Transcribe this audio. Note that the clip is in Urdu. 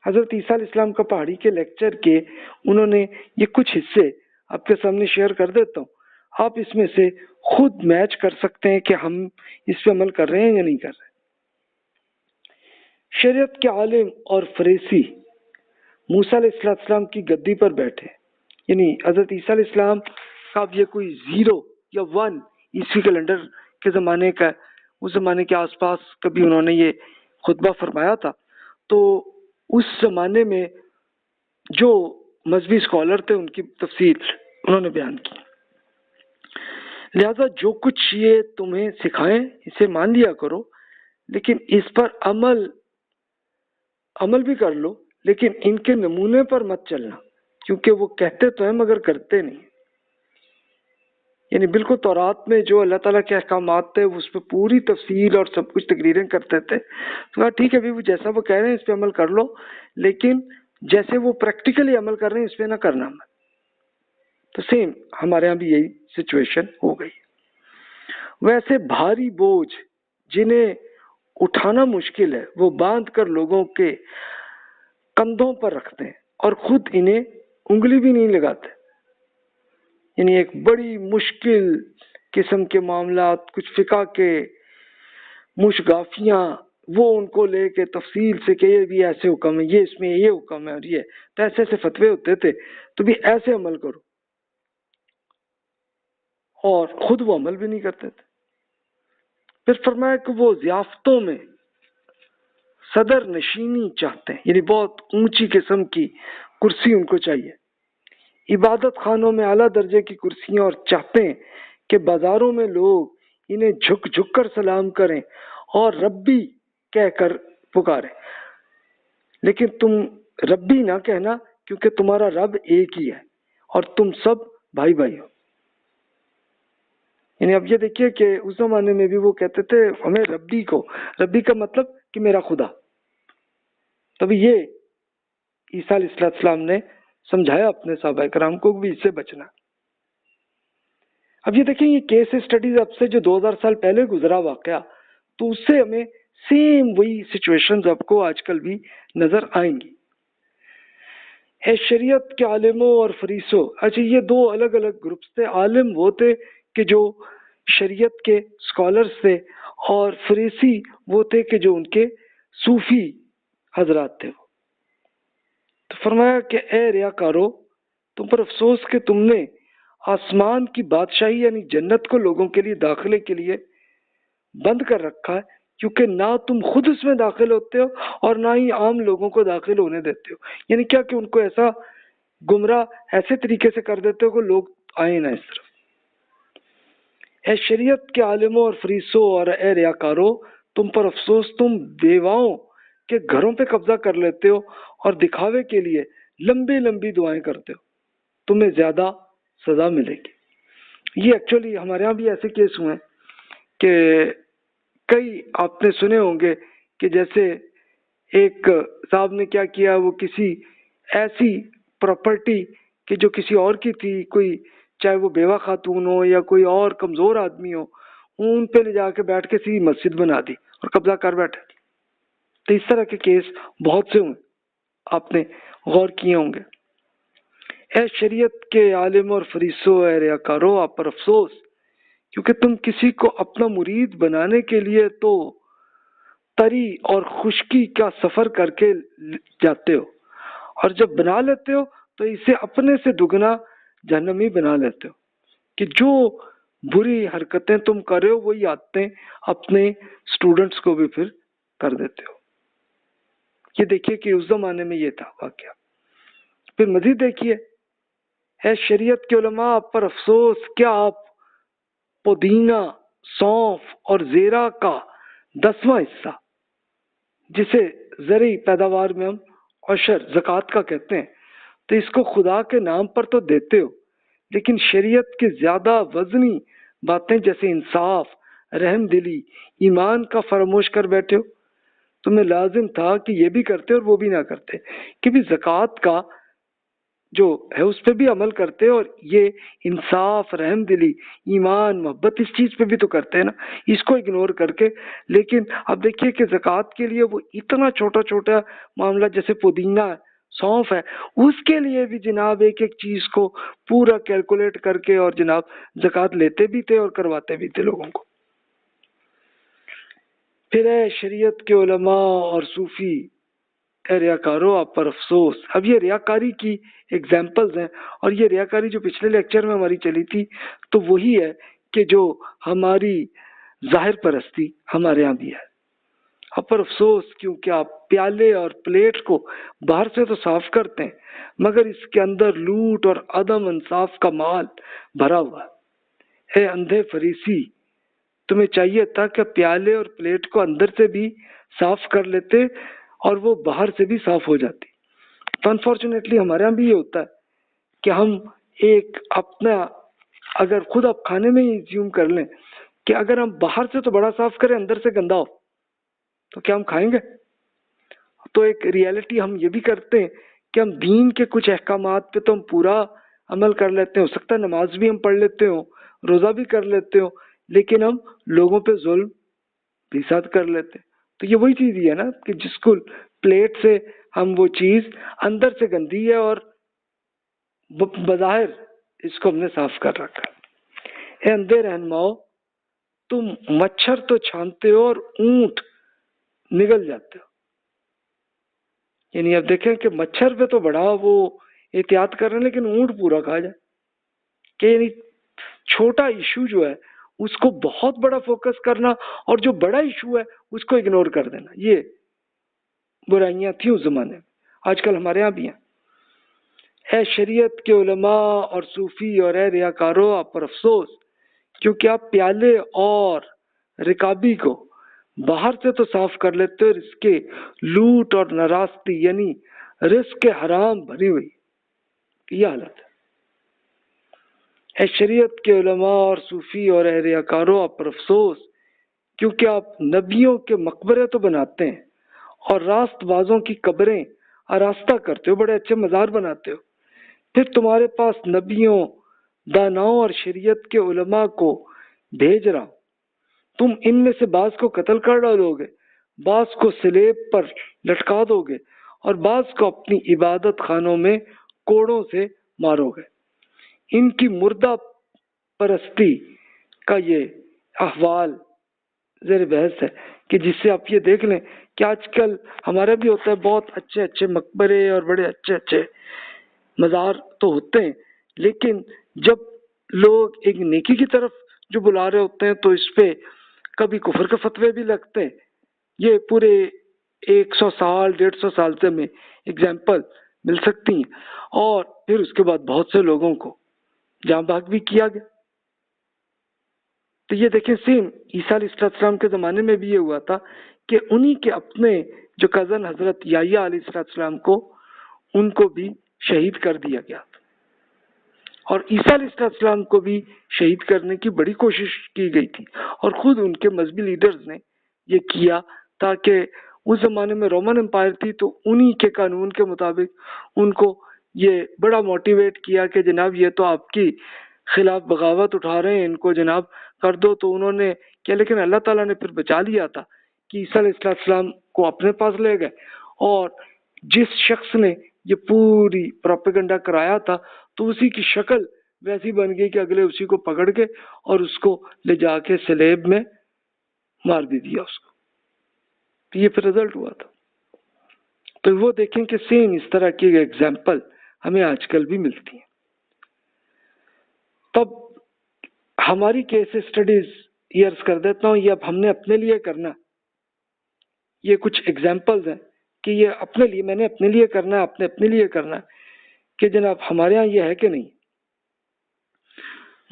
حضرت عیسیٰ علیہ السلام کا پہاڑی کے لیکچر کے انہوں نے یہ کچھ حصے آپ کے سامنے شیئر کر دیتا ہوں، آپ اس میں سے خود میچ کر سکتے ہیں کہ ہم اس پہ عمل کر رہے ہیں یا نہیں کر رہے۔ شریعت کے عالم اور فریسی موسیٰ علیہ السلام کی گدی پر بیٹھے، یعنی حضرت عیسیٰ علیہ السلام کا اب یہ کوئی 0 یا 1 عیسوی کیلنڈر کے زمانے کا، اس زمانے کے آس پاس کبھی انہوں نے یہ خطبہ فرمایا تھا، تو اس زمانے میں جو مذہبی اسکالر تھے ان کی تفصیل انہوں نے بیان کی۔ لہذا جو کچھ یہ تمہیں سکھائیں اسے مان لیا کرو، لیکن اس پر عمل بھی کر لو، لیکن ان کے نمونے پر مت چلنا، کیونکہ وہ کہتے تو ہیں مگر کرتے نہیں۔ یعنی بالکل تورات میں جو اللہ تعالیٰ کے احکامات تھے اس پہ پوری تفصیل اور سب کچھ تقریریں کرتے تھے، تو کہا ٹھیک ہے بھی، وہ جیسا وہ کہہ رہے ہیں اس پہ عمل کر لو، لیکن جیسے وہ پریکٹیکلی عمل کر رہے ہیں اس پہ نہ کرنا مت۔ تو سیم ہمارے ہاں بھی یہی سچویشن ہو گئی۔ ویسے بھاری بوجھ جنہیں اٹھانا مشکل ہے وہ باندھ کر لوگوں کے کندھوں پر رکھتے ہیں اور خود انہیں انگلی بھی نہیں لگاتے۔ یعنی ایک بڑی مشکل قسم کے معاملات، کچھ فقہ کے مشگافیاں، وہ ان کو لے کے تفصیل سے کہ یہ بھی ایسے حکم ہے، یہ اس میں یہ حکم ہے، اور یہ تو ایسے ایسے فتوے ہوتے تھے، تو بھی ایسے عمل کرو، اور خود وہ عمل بھی نہیں کرتے تھے۔ پھر فرمایا کہ وہ ضیافتوں میں صدر نشینی چاہتے ہیں، یعنی بہت اونچی قسم کی کرسی ان کو چاہیے، عبادت خانوں میں اعلیٰ درجے کی کرسیاں، اور چاہتے ہیں کہ بازاروں میں لوگ انہیں جھک جھک کر سلام کریں اور ربی کہہ کر پکاریں، لیکن تم ربی نہ کہنا، کیونکہ تمہارا رب ایک ہی ہے اور تم سب بھائی بھائی ہو۔ یعنی اب یہ دیکھیے کہ اس زمانے میں بھی وہ کہتے تھے ہمیں ربی کا مطلب کہ میرا خدا، تبھی یہ عیسیٰ علیہ السلام نے سمجھایا اپنے صحابہ کرام کو بھی اس سے بچنا۔ اب یہ دیکھیں یہ کیس اسٹڈیز اب سے جو 2000 سال پہلے گزرا واقعہ، تو اس سے ہمیں سیم وہی سچویشنز آپ کو آج کل بھی نظر آئیں گی۔ اے شریعت کے عالموں اور فریسوں، اچھا یہ دو الگ الگ گروپس تھے۔ عالم وہ تھے کہ جو شریعت کے اسکالرس تھے، اور فریسی وہ تھے کہ جو ان کے صوفی حضرات تھے۔ تو فرمایا کہ اے ریاکارو، تم پر افسوس کہ تم نے آسمان کی بادشاہی یعنی جنت کو لوگوں کے لیے داخلے کے لیے بند کر رکھا ہے، کیونکہ نہ تم خود اس میں داخل ہوتے ہو اور نہ ہی عام لوگوں کو داخل ہونے دیتے ہو۔ یعنی کیا کہ ان کو ایسا گمراہ ایسے طریقے سے کر دیتے ہو کہ لوگ آئیں نہ اس طرف۔ اے شریعت کے عالموں اور فریسوں اور اے ریاکارو، تم پر افسوس، تم بیواؤں کے گھروں پہ قبضہ کر لیتے ہو اور دکھاوے کے لیے لمبی لمبی دعائیں کرتے ہو، تمہیں زیادہ سزا ملے گی۔ یہ ایکچولی ہمارے ہاں بھی ایسے کیس ہوئے ہیں کہ کئی آپ نے سنے ہوں گے کہ جیسے ایک صاحب نے کیا کیا، وہ کسی ایسی پراپرٹی کہ جو کسی اور کی تھی، کوئی چاہے وہ بیوہ خاتون ہو یا کوئی اور کمزور آدمی ہو، ان پہ لے جا کے بیٹھ کے سی مسجد بنا دی اور قبضہ کر بیٹھے۔ تو اس طرح کے کیس بہت سے ہوئے، آپ نے غور کیے ہوں گے۔ اے شریعت کے عالم اور فریسوں، اے ریاکارو، آپ پر افسوس، کیونکہ تم کسی کو اپنا مرید بنانے کے لیے تو تری اور خشکی کا سفر کر کے جاتے ہو، اور جب بنا لیتے ہو تو اسے اپنے سے دگنا جہنمی بنا لیتے ہو، کہ جو بری حرکتیں تم کر رہے ہو وہی عادتیں اپنے اسٹوڈنٹس کو بھی پھر کر دیتے ہو۔ یہ دیکھیے کہ اس زمانے میں یہ تھا واقعہ۔ پھر مزید دیکھیے، اے شریعت کے علماء، آپ پر افسوس، کیا آپ پودینہ، سونف اور زیرہ کا 10واں حصہ، جسے زرعی پیداوار میں ہم عشر زکوٰۃ کا کہتے ہیں، تو اس کو خدا کے نام پر تو دیتے ہو، لیکن شریعت کی زیادہ وزنی باتیں جیسے انصاف، رحم دلی، ایمان کا فراموش کر بیٹھے ہو۔ تمہیں لازم تھا کہ یہ بھی کرتے اور وہ بھی نہ کرتے، کہ بھی زکوٰۃ کا جو ہے اس پہ بھی عمل کرتے ہیں، اور یہ انصاف، رحم دلی، ایمان، محبت اس چیز پہ بھی تو کرتے ہیں نا، اس کو اگنور کر کے۔ لیکن اب دیکھیے کہ زکوٰۃ کے لیے وہ اتنا چھوٹا چھوٹا معاملہ جیسے پودینہ ہے، سونف ہے، اس کے لیے بھی جناب ایک ایک چیز کو پورا کیلکولیٹ کر کے اور جناب زکوٰۃ لیتے بھی تھے اور کرواتے بھی تھے لوگوں کو۔ پھر ہے شریعت کے علماء اور صوفی، اے ریاکارو آپ پر افسوس۔ اب یہ ریاکاری کی ایگزامپلز ہیں، اور یہ ریاکاری جو پچھلے لیکچر میں ہماری چلی تھی تو وہی ہے کہ جو ہماری ظاہر پرستی ہمارے ہاں بھی ہے۔ آپ پر افسوس، کیونکہ آپ پیالے اور پلیٹ کو باہر سے تو صاف کرتے ہیں مگر اس کے اندر لوٹ اور عدم انصاف کا مال بھرا ہوا ہے۔ اے اندھے فریسی، تمہیں چاہیے تھا کہ پیالے اور پلیٹ کو اندر سے بھی صاف کر لیتے اور وہ باہر سے بھی صاف ہو جاتی۔ تو انفارچونیٹلی ہمارے یہاں بھی یہ ہوتا ہے کہ ہم ایک اپنا، اگر خود آپ کھانے میں ہی زیوم کر لیں کہ اگر ہم باہر سے تو بڑا صاف کریں، اندر سے گندا ہو، تو کیا ہم کھائیں گے؟ تو ایک ریالٹی ہم یہ بھی کرتے ہیں کہ ہم دین کے کچھ احکامات پہ تو ہم پورا عمل کر لیتے ہیں، ہو سکتا ہے نماز بھی ہم پڑھ لیتے ہوں، روزہ بھی کر لیتے ہوں، لیکن ہم لوگوں پہ ظلم بھی ساتھ کر لیتے ہیں۔ تو یہ وہی چیز ہی ہے نا کہ جس کو پلیٹ سے ہم وہ چیز اندر سے گندی ہے اور بظاہر اس کو ہم نے صاف کر رکھا ہے۔ اے اندھے رہنماؤ، تم مچھر تو چھانتے ہو اور اونٹ نگل جاتے ہو۔ یعنی اب دیکھیں کہ مچھر پہ تو بڑا وہ احتیاط کر رہے ہیں لیکن اونٹ پورا کھا جائے، کہ یعنی چھوٹا ایشو جو ہے اس کو بہت بڑا فوکس کرنا اور جو بڑا ایشو ہے اس کو اگنور کر دینا، یہ برائیاں تھیں اس زمانے میں، آج کل ہمارے ہاں بھی ہیں۔ اے شریعت کے علماء اور صوفی اور اے ریاکارو آپ پر افسوس، کیونکہ آپ پیالے اور رکابی کو باہر سے تو صاف کر لیتے اور اس کے لوٹ اور ناراستی یعنی رزق حرام بھری ہوئی، یہ حالت ہے۔ اے شریعت کے علماء اور صوفی اور اے ریاکارو آپ پر افسوس، کیونکہ آپ نبیوں کے مقبرے تو بناتے ہیں اور راست بازوں کی قبریں آراستہ کرتے ہو، بڑے اچھے مزار بناتے ہو، پھر تمہارے پاس نبیوں، داناؤں اور شریعت کے علماء کو بھیج رہا ہوں، تم ان میں سے بعض کو قتل کر ڈالو گے، بعض کو سلیب پر لٹکا دو گے اور بعض کو اپنی عبادت خانوں میں کوڑوں سے مارو گے۔ ان کی مردہ پرستی کا یہ احوال زیر بحث ہے کہ جس سے آپ یہ دیکھ لیں کہ آج کل ہمارا بھی ہوتا ہے، بہت اچھے اچھے مقبرے اور بڑے اچھے اچھے مزار تو ہوتے ہیں، لیکن جب لوگ ایک نیکی کی طرف جو بلا رہے ہوتے ہیں تو اس پہ کبھی کفر کے فتوے بھی لگتے ہیں۔ یہ پورے 100 سال 150 سال سے میں اگزامپل مل سکتی ہیں، اور پھر اس کے بعد بہت سے لوگوں کو جہاں بھاگ بھی کیا گیا۔ تو یہ دیکھیں سیم عیسیٰ علیہ السلام کے زمانے میں بھی یہ ہوا تھا کہ انہی کے اپنے جو کزن حضرت یحییٰ علیہ السلام کو ان کو بھی شہید کر دیا گیا تھا، اور عیسیٰ علیہ السلام کو بھی شہید کرنے کی بڑی کوشش کی گئی تھی، اور خود ان کے مذہبی لیڈرز نے یہ کیا تاکہ اس زمانے میں رومن امپائر تھی تو انہی کے قانون کے مطابق ان کو یہ بڑا موٹیویٹ کیا کہ جناب یہ تو آپ کی خلاف بغاوت اٹھا رہے ہیں، ان کو جناب کر دو۔ تو انہوں نے کیا، لیکن اللہ تعالیٰ نے پھر بچا لیا تھا کہ عیسیٰ علیہ السلام کو اپنے پاس لے گئے، اور جس شخص نے یہ پوری پروپیگنڈا کرایا تھا تو اسی کی شکل ویسی بن گئی کہ اگلے اسی کو پکڑ کے اور اس کو لے جا کے سلیب میں مار بھی دیا اس کو۔ تو یہ پھر رزلٹ ہوا تھا۔ تو وہ دیکھیں کہ سیم اس طرح کی ایگزامپل ہمیں آج کل بھی ملتی ہیں۔ تب ہماری کیس اسٹڈیز یہ عرض کر دیتا ہوں، یہ اب ہم نے اپنے لیے کرنا، یہ کچھ ایگزامپلز ہیں کہ یہ اپنے لیے، میں نے اپنے لیے کرنا ہے، آپ نے اپنے لیے کرنا ہے کہ جناب ہمارے ہاں یہ ہے کہ نہیں۔